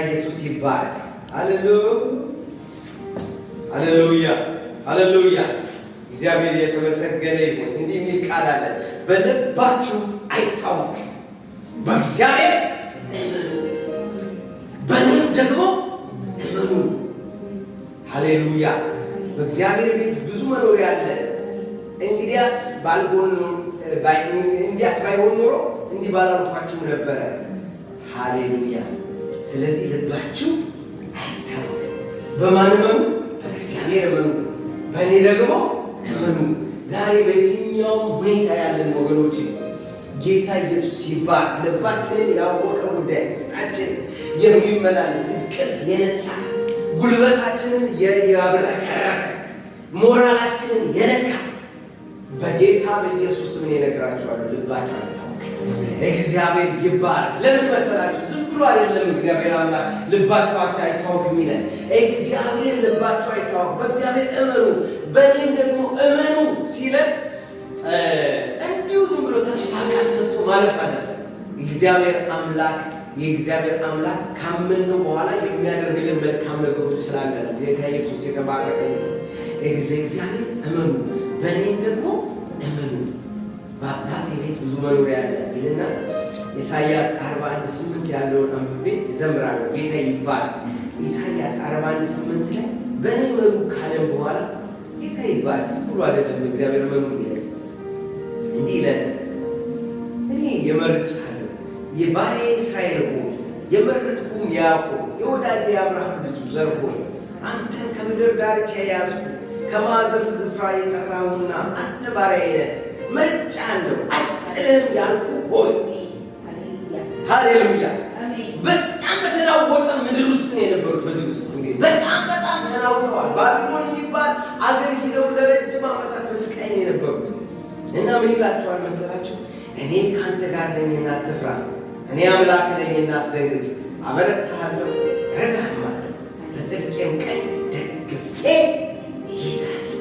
ኢየሱስ ይባረክ። ሃሌሉያ ሃሌሉያ። እግዚአብሔር የተመሰገነ ይሁን። እንዲህ የሚል ቃል አለ፣ በልባችሁ አይታወክ፣ በእግዚአብሔር እመኑ፣ በእኔም ደግሞ እመኑ። ሃሌሉያ። በእግዚአብሔር ቤት ብዙ መኖሪያ አለ። እንግዲያስ ባይሆን ኖሮ እንዲህ ባላልኳችሁ ነበረ። ሃሌሉያ። ስለዚህ ልባችሁ አይታወክ፣ በማን እመኑ? በእግዚአብሔር እመኑ፣ በእኔ ደግሞ እመኑ። ዛሬ በየትኛውም ሁኔታ ያለን ወገኖች ጌታ ኢየሱስ ይባርክ። ልባችንን ያወቀ ጉዳይ ውስጣችን የሚመላለስ እንቅልፍ የነሳ ጉልበታችንን ያብረከረከ ሞራላችንን የነካ በጌታ በኢየሱስ ምን እነግራችኋለሁ፣ ልባችሁ አይታወክ። እግዚአብሔር ይባርክ። ለምን መሰላችሁ? ዝም ብሎ አይደለም እግዚአብሔር አምላክ ልባችሁ አይታወክ የሚለን። እግዚአብሔር ልባችሁ አይታወክ፣ በእግዚአብሔር እመኑ፣ በእኔም ደግሞ እመኑ ሲለን እንዲሁ ዝም ብሎ ተስፋ ቃል ሰጥቶ ማለፍ አይደለም። የእግዚአብሔር አምላክ ካመንነው በኋላ የሚያደርግልን መልካም ነገሮች ስላለ ነው። ጌታ ኢየሱስ የተባረከ ነው። እግዚአብሔር እመኑ፣ በእኔም ደግሞ እመኑ፣ በአባቴ ቤት ብዙ መኖሪያ አለ ይልና ኢሳይያስ 41:8 ያለውን አንብቤ ይዘምራሉ። ጌታ ይባረክ። ኢሳይያስ 41:8 ላይ በእኔ እመኑ ካለም በኋላ ጌታ ይባረክ። ዝም ብሎ አይደለም እግዚአብሔር እመኑ ይላል። እንዲህ ይላል፣ እኔ የመርጬሃለሁ የባሪያዬ እስራኤል ሆይ፣ የመረጥኩም ያዕቆብ፣ የወዳጄ የአብርሃም ልጅ ዘር ሆይ፣ አንተን ከምድር ዳርቻ ያዝኩ፣ ከማዕዘን ስፍራ የጠራሁና አንተ ባሪያዬ ነህ። መርጬሃለሁ አይጥልህም ያልኩህ ሆይ። ሃሌሉያ። በጣም በተናወጠ ምድር ውስጥ ነው የነበሩት። በዚህ ውስጥ እንግዲህ በጣም ተናውጠዋል። ባቢሎን የሚባል አገር ሂደው ለረጅም ዓመታት በስቃይ ነው የነበሩት እና ምን ይላቸዋል መሰላችሁ? እኔ ከአንተ ጋር ነኝና አትፍራ፣ እኔ አምላክ ነኝና አትደንግጥ፣ አበረታሃለሁ፣ እረዳህማለሁ፣ በጽድቄም ቀኝ ደግፌ ይይዛለሁ።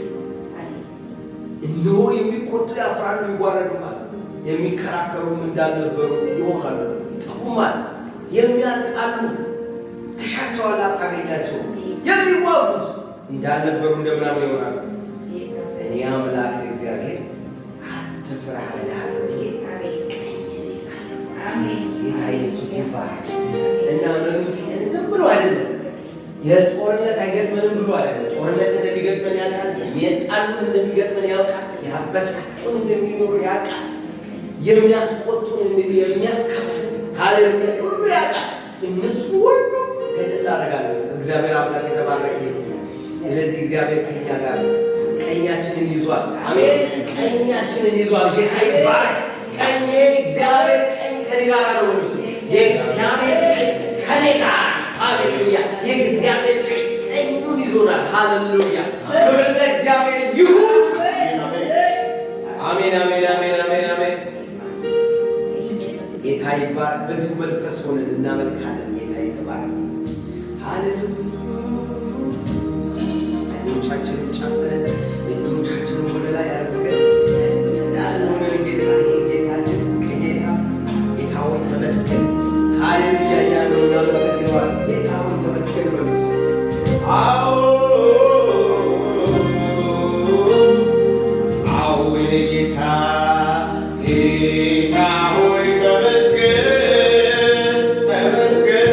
እነሆ የሚቆጡ ያፍራሉ፣ ይዋረዱማል፣ የሚከራከሩም እንዳልነበሩ ይሆናሉ፣ ይጠፉማል። የሚያጣሉ ትሻቸዋለህ፣ አታገኛቸውም። የሚዋጉት እንዳልነበሩ እንደምናምን ይሆናሉ። እኔ አምላክ እግዚአብሔር አትፍራ እልሃለሁ ብዬ ቀኝህን ይዛለሁ። ጌታ ኢየሱስ ይባረክ። እና እመኑ ሲለን ዝም ብሎ አይደለም። የጦርነት አይገጥመንም ብሎ አይደለም። ጦርነት እንደሚገጥመን ያውቃል። የሚጣሉን እንደሚገጥመን ያውቃል። ያበሳጩን እንደሚኖሩ ያውቃል። የሚያስቆጡን የሚያስከፉ ሃሌሉያ ሁሉ ያውቃል። እነሱ ሁሉ ገድል አደርጋለሁ። እግዚአብሔር አምላክ የተባረከ ይሁን። ስለዚህ እግዚአብሔር ከኛ ጋር ቀኛችንን ይዟል። አሜን። ቀኛችንን ይዟል። ጌታ ይባረክ። ቀኜ እግዚአብሔር ቀኝ ከኔ ጋር ነው። የእግዚአብሔር ቀኝ ከኔ ጋር ሃሌሉያ። የእግዚአብሔር ቀኝ ቀኙን ይዞናል። ሃሌሉያ። ክብር ለእግዚአብሔር ይሁን። አሜን አሜን አሜን አሜን አሜን። ጌታ ይባረክ። በዚሁ መንፈስ ሆነን እናመልካለን። ጌታ ይባረክ። ሃሌሉያ። አይኖቻችንን ጨፍነን እጆቻችንን ወደ ላይ አድርገን ስላልሆነ ጌታችን ከጌታ ጌታ ሆይ ተመስገን ሃሌሉያ እያለው እናመሰግነዋል። ጌታ ሆይ ተመስገን በሉ። አዎ የኔ ጌታ ጌታ ሆይ ተመስገን ተመስገን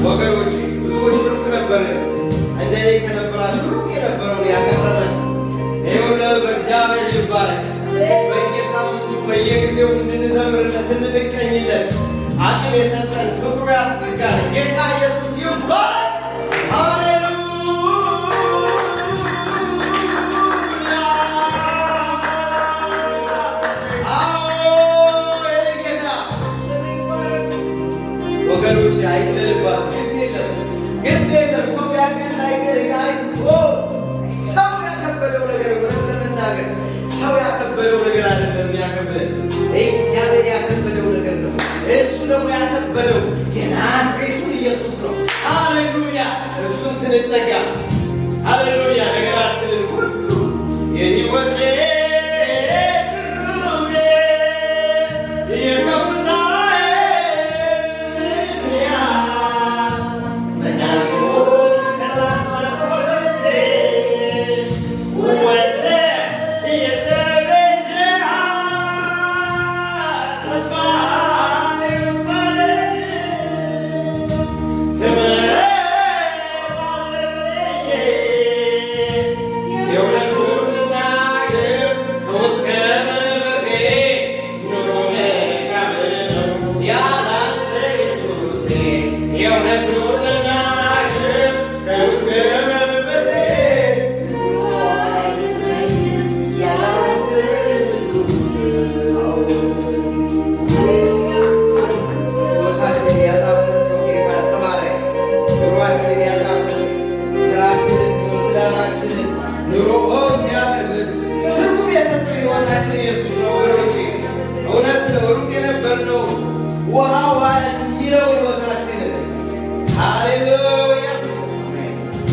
ወገኖች ብዙዎች ሩቅ ነበርን፣ እንደኔ ከነበራችሁ ሩቅ የነበረውን ያቀረበን ይኸውልህ በእግዚአብሔር ይባረክ። በየሳምንቱ በየጊዜው እንድንዘምርለት እንድንቀኝለት አቅም የሰጠን ክብሩ ያስጠጋን ጌታ ኢየሱስ ይባረክ። ሃሌሉያ! ወገኖች አይደልባችሁ ግድ የለም ሰው ያቀን ሰው ያከበደው ነገር እውነት ለመናገር ሰው ያከበደው ነገር አይደለም። ያከበደው እግዚአብሔር ያከበደው ነገር ነው። እሱ ደግሞ ያከበደው የናዝሬቱን ኢየሱስ ነው። ሃሌሉያ! እሱን ስንጠጋ ሃሌሉያ ነገራችንን ሁሉ የህይወቴ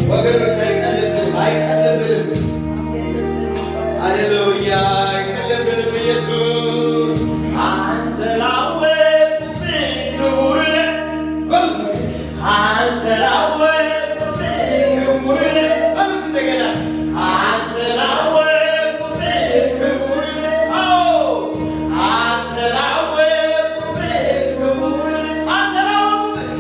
ወገኖች አይቀልብንም፣ ሃሌሉያ አይቀልብንም። ኢየሱስ አንተ ላወቅሁብህ ክቡር ነህ፣ አንተ ላወቅሁብህ ክቡር ነህ በሉት እንደገና አንተ ላወቅሁብህ ክቡር ነህ። አንተ ላወቅሁብህ ክቡር ነህ፣ አንተ ላወቅሁብህ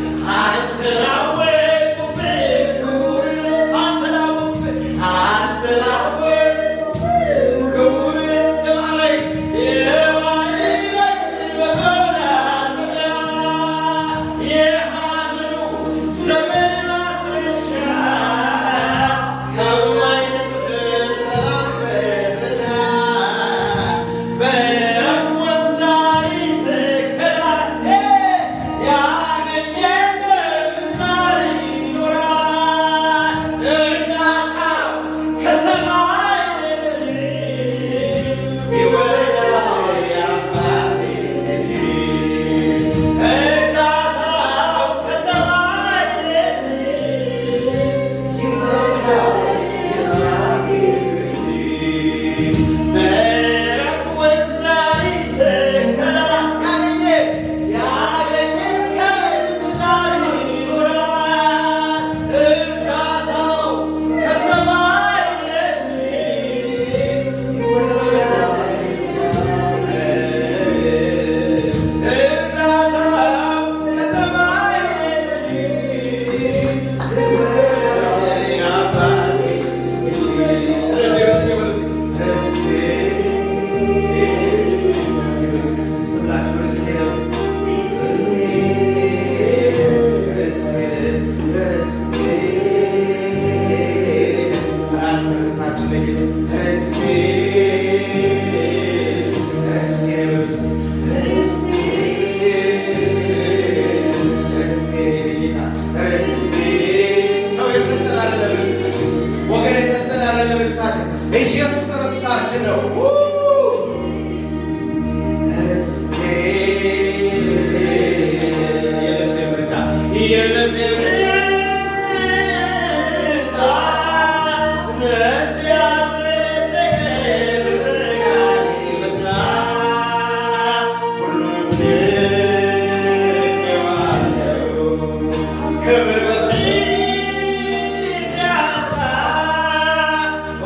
ኢየሱስ ርስታችን ነው።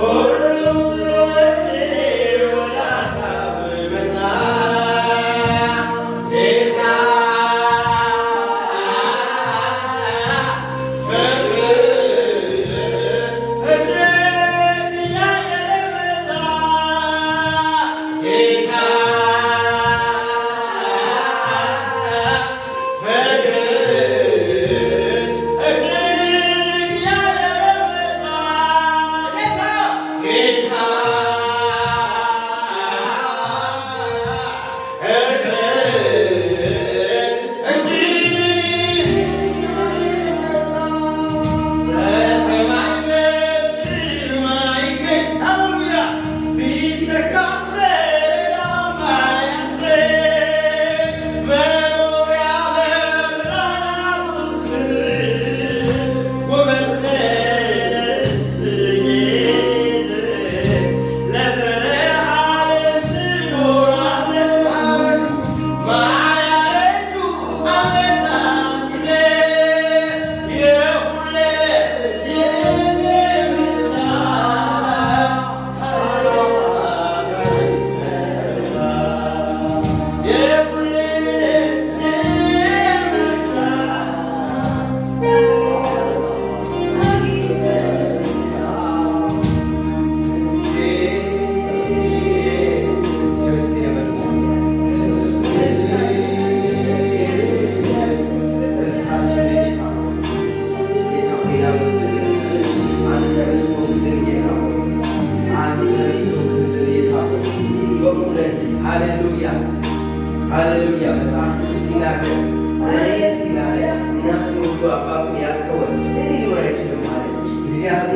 Oh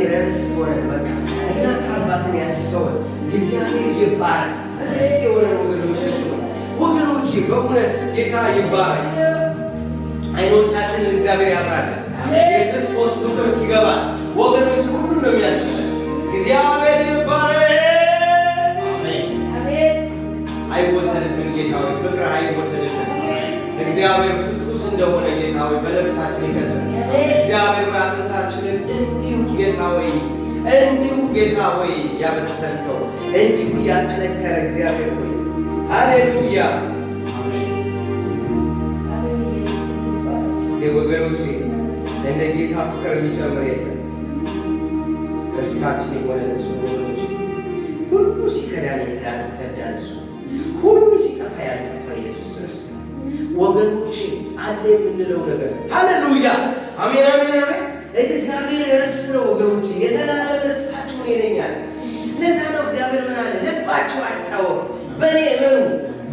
እግዚአብሔር ርስት ሆነን በቃ እናት አባትን ያሰውን እግዚአብሔር ይባረክ። ርስት የሆነን ወገኖቼ በእውነት ጌታ ይባረክ። አይኖቻችንን እግዚአብሔር ያብራለን። የክርስቶስ ፍቅር ሲገባ ወገኖች ሁሉ ነው የሚያስችለን። እግዚአብሔር ይባረክ። አይወሰድብን ጌታዊ ፍቅር አይወሰድብን። እግዚአብሔር ትኩስ እንደሆነ ጌታዊ በነፍሳችን ይከተል። እግዚአብሔር በአጥንታችንን እንዲሁ ጌታዊ እንዲሁ ጌታዊ ያበሰልከው እንዲሁ ያጠነከረ እግዚአብሔር ሆይ ሃሌሉያ። ወገኖቼ እንደ ጌታ ፍቅር የሚጨምር የለም። ርስታችን የሆነ እሱ ወገኖቼ ሁሉ ሲከዳን የተከዳን እሱ ሁሉ ሲጠፋ ያልጠፋ ኢየሱስ ርስት ወገኖቼ አለ የምንለው ነገር ሃሌሉያ አሜን አሜን አሜን። እግዚአብሔር ርስት ነው ወገኖቼ፣ የዘላለም ርስታችሁን ይለኛል። ለዛ ነው እግዚአብሔር ምን አለ? ልባችሁ አይታወቅ፣ በእኔ እመኑ፣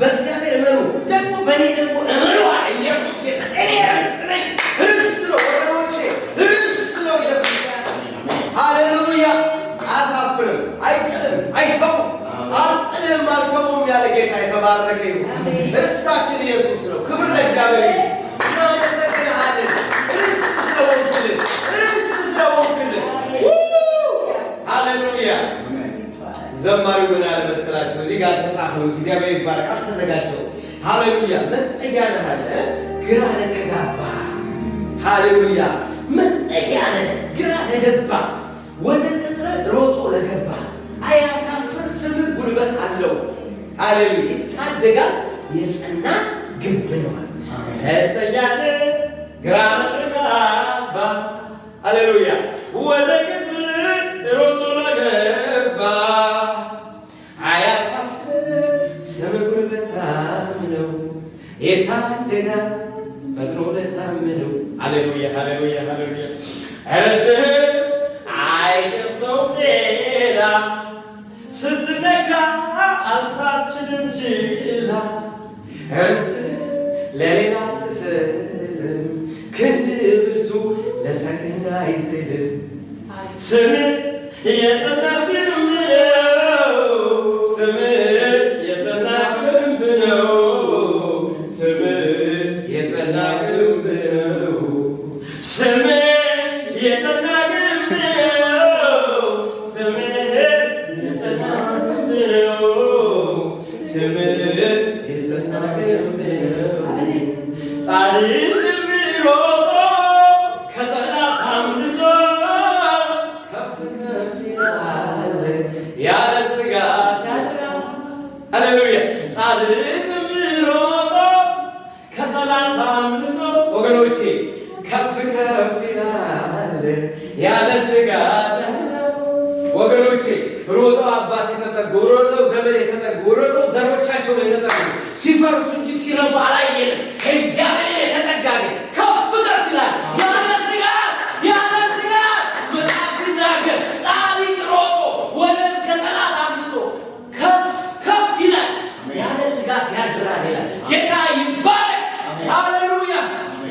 በእግዚአብሔር እመኑ፣ ደግሞ በእኔ ደግሞ እመኑ አለ ኢየሱስ። እኔ ርስት ነኝ። ርስት ነው ወገኖቼ፣ ርስት ነው ኢየሱስ። ሃሌሉያ። አያሳፍርም፣ አይጥልም፣ አይተውም። አልጥልም አልተውም ያለ ጌታ የተባረከ ይሁን። ርስታችን ኢየሱስ ነው። ክብር ለእግዚአብሔር ይሁን። እናመሰግንሃለን ርስት ስለሆንክልን፣ ርስት ስለሆንክልን። ሃሌሉያ። ዘማሪው ምን አለ መሰላችሁ? እዚህ ጋር ተጻፈው እግዚአብሔር ይባረክ አልተዘጋጀው። ሃሌሉያ። መጠጊያ ነህ አለ ግራ ለተጋባ። ሃሌሉያ። መጠጊያ ነህ ግራ ለገባ፣ ወደ ቅጥር ሮጦ ለገባ። አያሳፍር፣ ስምህ ጉልበት አለው። ሃሌሉያ። ይታደጋል፣ የጸና ግንብ ነው። መጠጊያ ነህ ግራ ለተጋባ። ሃሌሉያ። ወደ ቅጥር ሮጦ ለገባ። አያሳፍር፣ ስምህ ጉልበታም ነው። የታደጋል ፈጥኖ ለታመነው። ሃሌሉያ ሃሌሉያ ሃሌሉያ። ርስህ አይገብተውም ሌላ፣ ስትነካ አልታችንም ችላ። ርስህ ለሌላ አትሰጥም፣ ክንድ ብርቱ ለሰከንድ አይዝልም። ስምህ የጸና ግንብ ነው፣ ስምህ የጸና ግንብ ነው፣ ስምህ የጸና ግንብ ነው፣ ስምህ የጸና ግንብ ነው፣ ስምህ የጸና ግንብ ነው፣ ስምህ የጸና ግንብ ነው። ጻድቅ ቢሮጥ ከጠላት አምልጦ ከፍ ከፍ ይላል ያለ ስጋት ያድራል። ሃሌሉያ። ጻድቅ ቢሮጥ ከጠላት አምልጦ ወገኖቼ ከፍ ከፍ ይላል ያለ ስጋት ያድራል። ወገኖቼ ሮጦ አባት የተጠጉ ሮጦ ዘመን የተጠጉ ሮጦ ዘሮቻቸው የተጠጉ ሲፈርሱ እንጂ ሲረቡ አላየንም። እግዚአብሔር የተጠጋ ግን ከፍ ከፍ ይላል ያለ ስጋት ያለ ስጋት። መጽሐፍ ሲናገር ጻድቅ ሮጦ ወደ ከጠላት አምልጦ ከፍ ከፍ ይላል ያለ ስጋት ያድራል ይላል። ጌታ ይባረክ። ሃሌሉያ።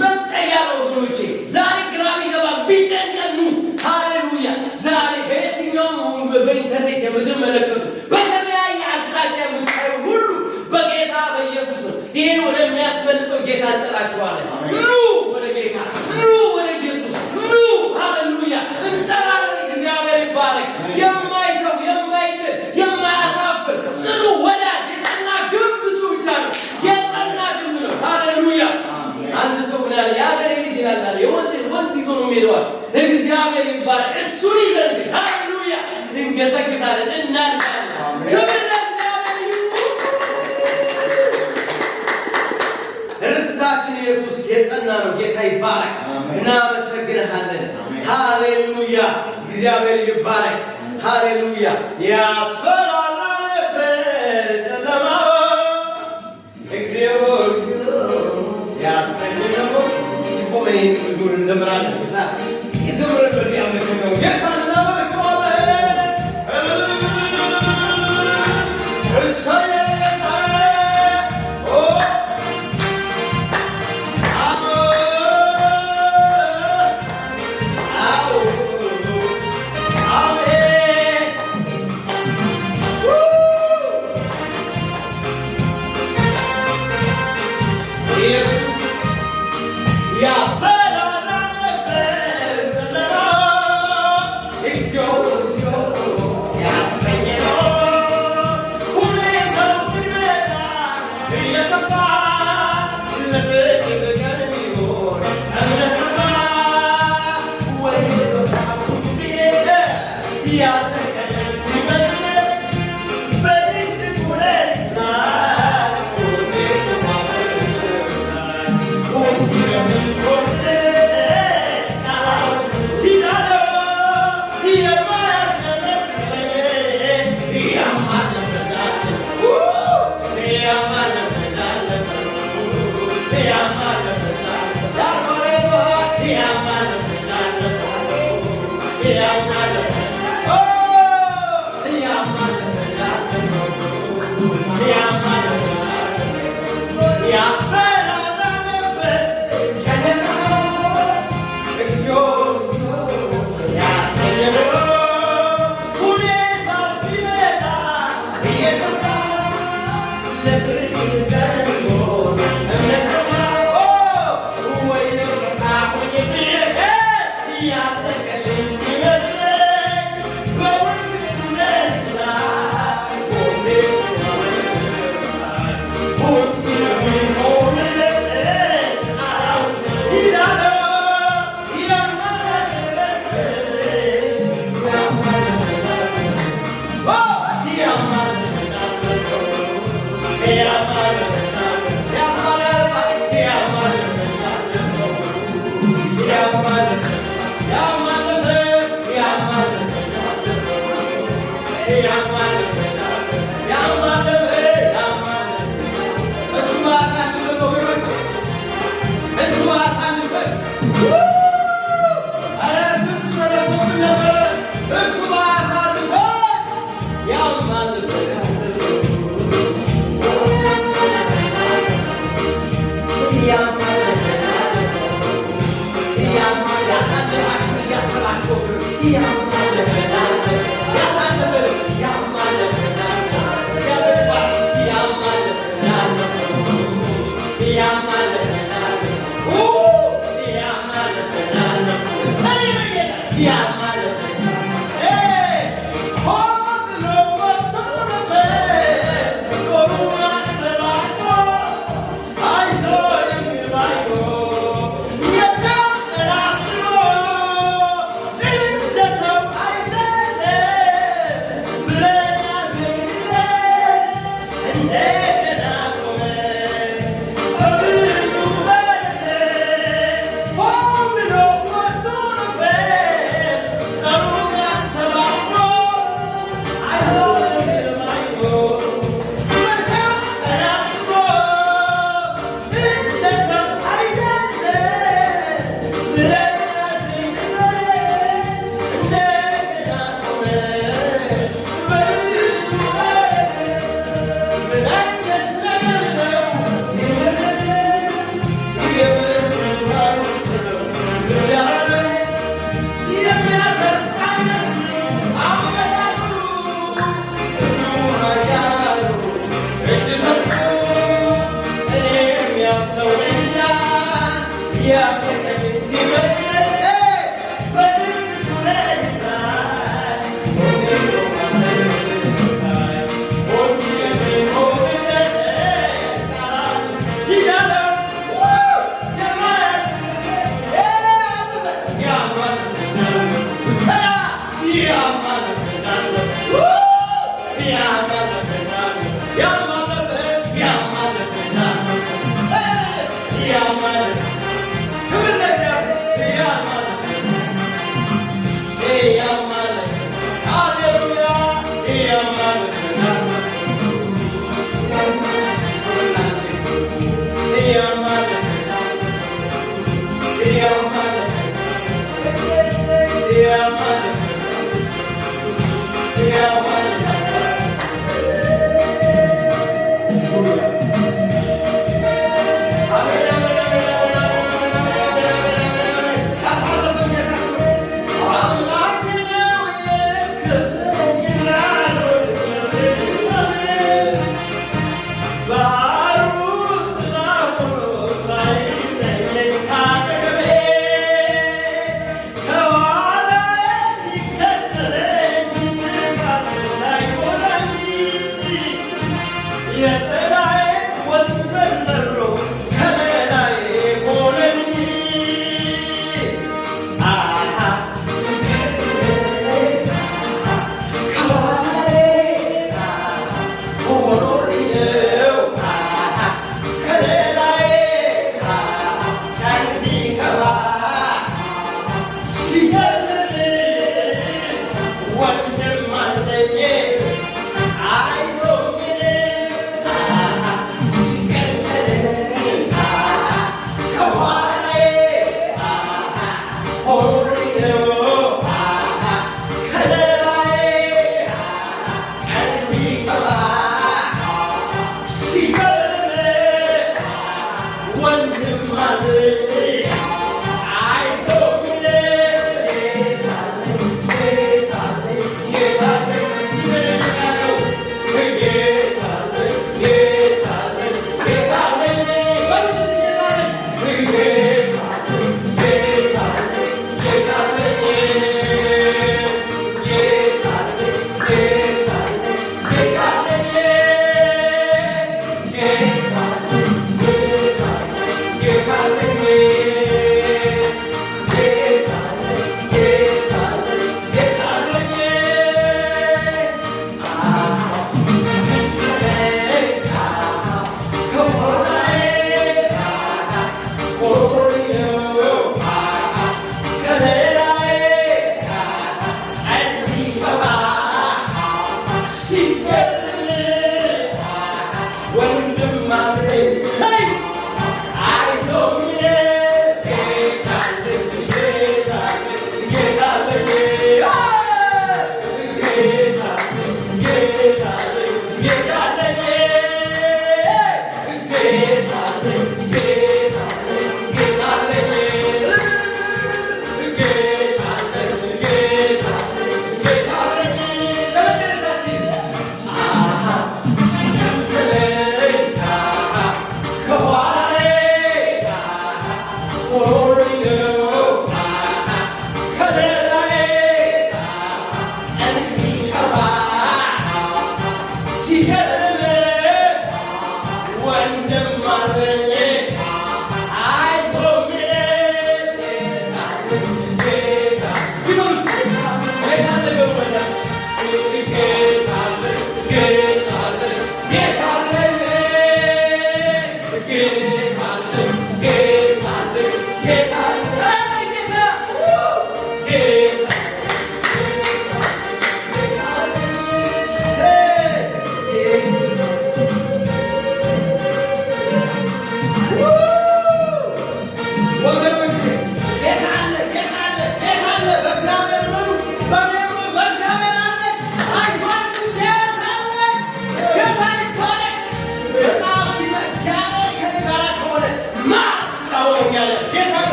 መጠጊያ ነው ወገኖቼ። ዛሬ ግራ ቢገባ ቢጨንቀኑ ሃሌሉያ። ዛሬ በየትኛውም በኢንተርኔት የምትመለከቱ በተለያየ አቅጣጫ የምታዩ ሁሉ በጌታ በኢየሱስ ይሄን ወደሚያስበልጠው ጌታ እንጠራችኋለን። ኑ ወደ ጌታ፣ ኑ ወደ ኢየሱስ፣ ኑ ሃሌሉያ እንጠራለን። እግዚአብሔር ይባረክ። የማይተው የማይጥል የማያሳፍር ጽኑ ወዳጅ የጸና ግንብ እሱ ብቻ ነው። የጸና ግንብ ነው። ሃሌሉያ። አንድ ሰው ምን ያለ የአገሬ ልጅ ይላል ወንዝ ይዞ ነው ሄደዋል። እግዚአብሔር ይባረክ። እሱን ይዘን ግን ሃሌሉያ እንገሰግሳለን፣ እናድጋለን። ክብር ለእግዚአብሔር ይሁን። ርስታችን ኢየሱስ የጸና ነው። ጌታ ይባረክ። እናመሰግንሃለን። ሃሌሉያ። እግዚአብሔር ይባረክ። ሃሌሉያ። ያስፈራራ ነበር ጨለማው፣ እግዚኦ እግዚኦ ያሰኘው ሲቆመኝ ምድር ዘምራለሁ። ይዘምር በዚህ አመት ነው ጌታ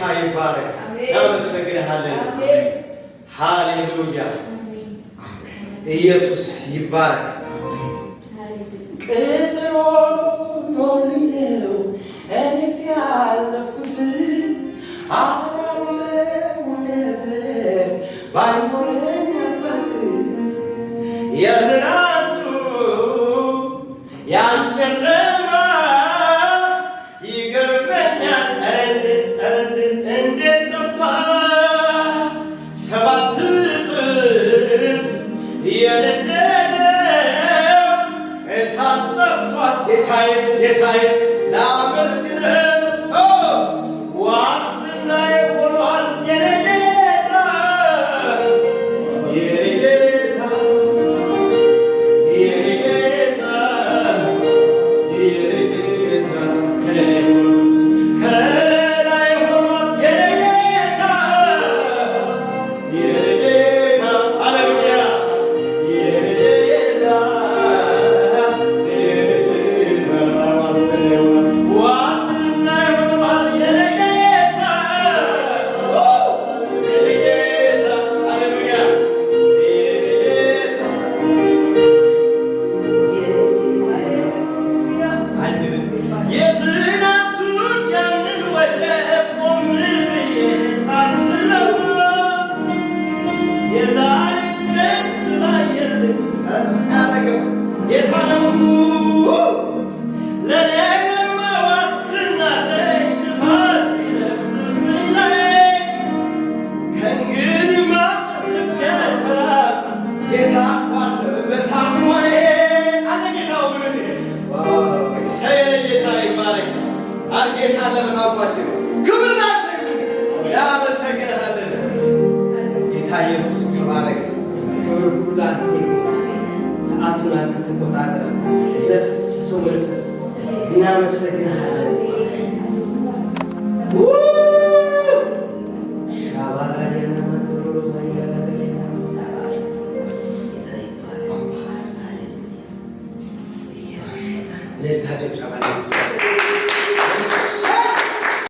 ጌታ ይባረክ። እናመሰግንሃለን። ሃሌሉያ ኢየሱስ ይባረክ። ቅጥሮ ሞልኝ ነው እኔስ ያለፍኩት አላምነው ነበር ባይሞላኝ አባት የትናንቱ ያን ጨለማ ይገርመኛል እንዴት ጠፋ ሰባት እጥፍ የነደደው እሳት ጠፍቷል። ጌታዬን ላመስግነው ዋስትናዬ ሆኗል የኔ ጌታ የኔ ጌታ የኔ ጌታ የኔ ጌታ ከላይ ሆኗል የኔ ጌታ የኔ ጌታ ሃሌሉያ የኔ ጌታ ጌታ ለመታወቃችን ክብር ላንተ ይሁን። ያመሰግንሃለን ጌታ ኢየሱስ ተባረክ። ክብር ሁሉ ላንተ ይሁን። ሰዓቱን አንተ ተቆጣጠር። ስለፈሰሰው መንፈስ እናመሰግንሃለን። ሻባጋዲያና መንዶሮ ባያጋዲያና ኢየሱስ ለታጨብጫባ